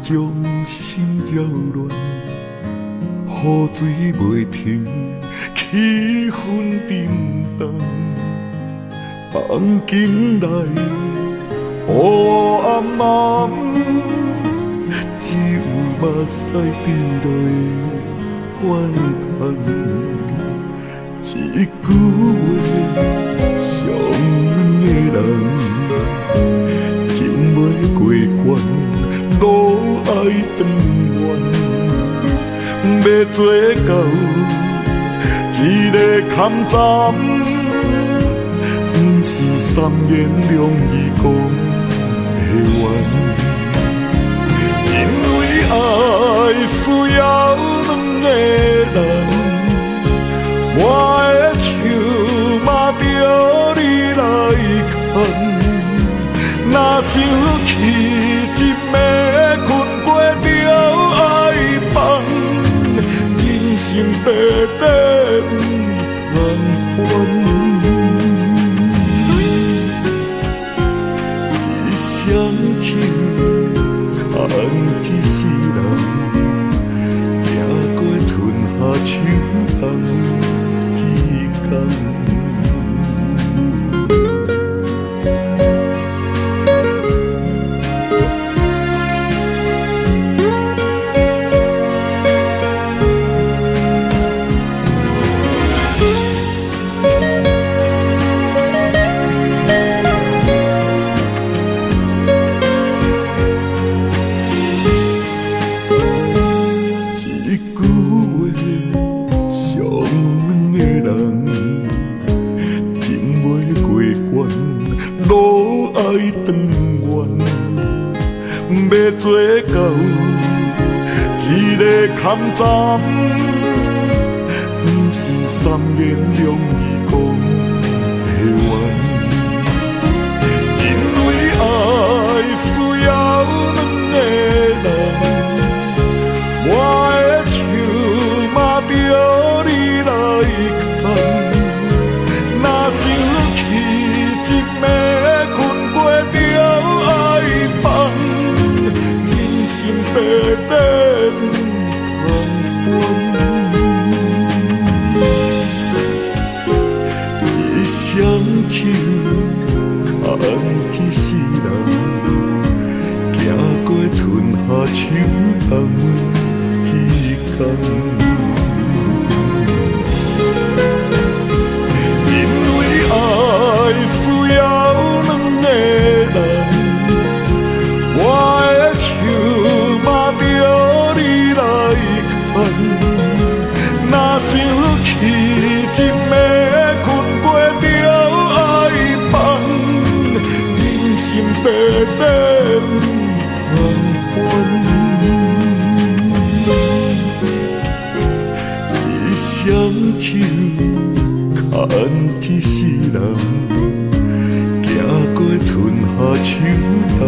将心扰乱，雨水袂停，气氛沉重。梦境内黑暗暗，只有目屎滴落的怨叹。一句话，伤阮的人，情袂过关，路爱长远，要做到一个坎站，不是三言两语讲会完，因为爱需要两个人。我的手嘛着你来牵，若想起一暝困过着爱放，人生短短难还，一厢情看一世人，行过春夏秋冬。要做到一个坎站，不是三言两语讲会完，因为爱需要两个人，我的手嘛着你来牵，若想起一暝困过着爱放。短短难还，一厢情看一世人，行过春夏秋冬一天。因为爱需要两个人，我的手嘛着你来牵，若想起一暝困过着爱放，人生短短难还，一厢情看一世人，行过春夏秋冬。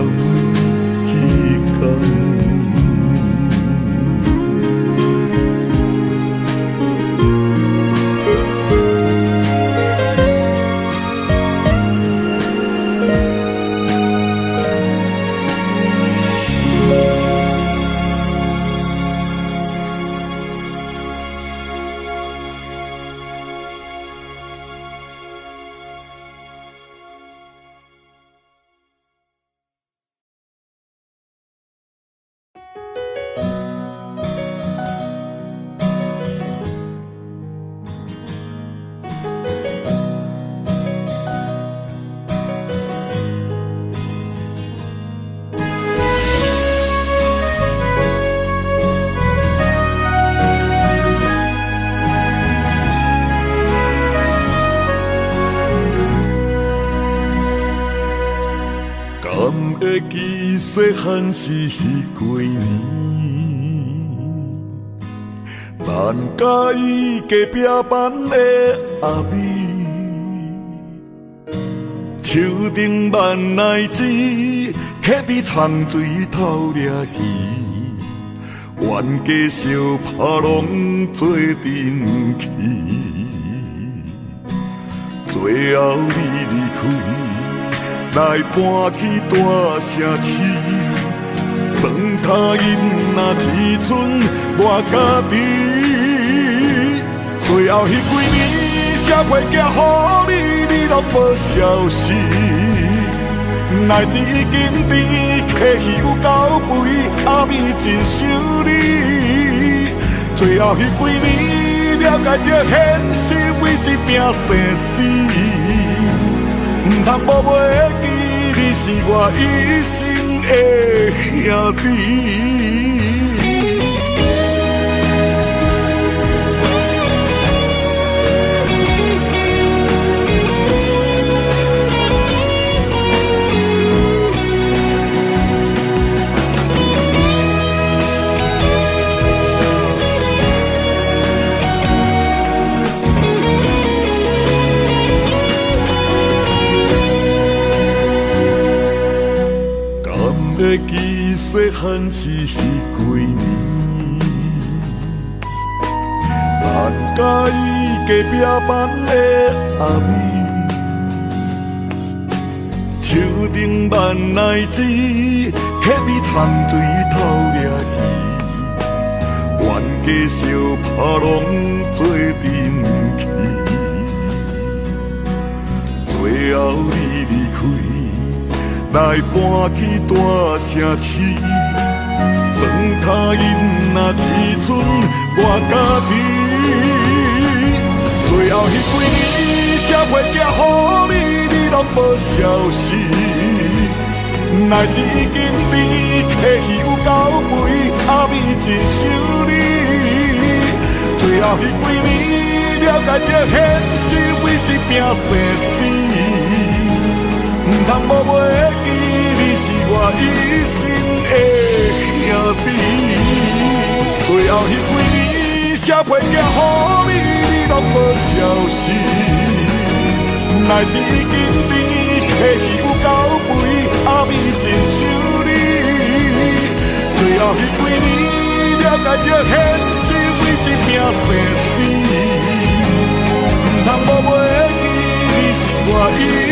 会记细汉时彼几年，咱甲伊隔壁班的阿美，手顶万来枝，客比长水头掠鱼，冤家相拍拢做阵去，最后你离开。来搬起大城市，装他因那只剩我家己，最后迄几年写批寄予你，你拢无消息。奈子已经甜，客戏有够肥，暗暝真想你。最后迄几年了解着现实，为一拼生死，唔通无袂记，你是我一生的兄弟。会记细汉时迄几年，咱甲伊隔壁班的阿妹，树顶万奈子，溪边长水头掠鱼，冤家相拍拢做阵去，最后你离开。来搬去大城市，装他因那只剩我家己。最后迄几年写批寄予你，你拢无消息。奈子已经甜，客戏有够肥，暗暝真想你。最后迄几年了解着现实，为一拼生死。唔通无袂记，你是我一生的兄弟。最后迄几年写批寄予你，你拢无消息。奈子已经甜，客戏有够肥，暗暝真想你。最后迄几年了解着现实，为一拼生死。唔通无袂记，你是我一生。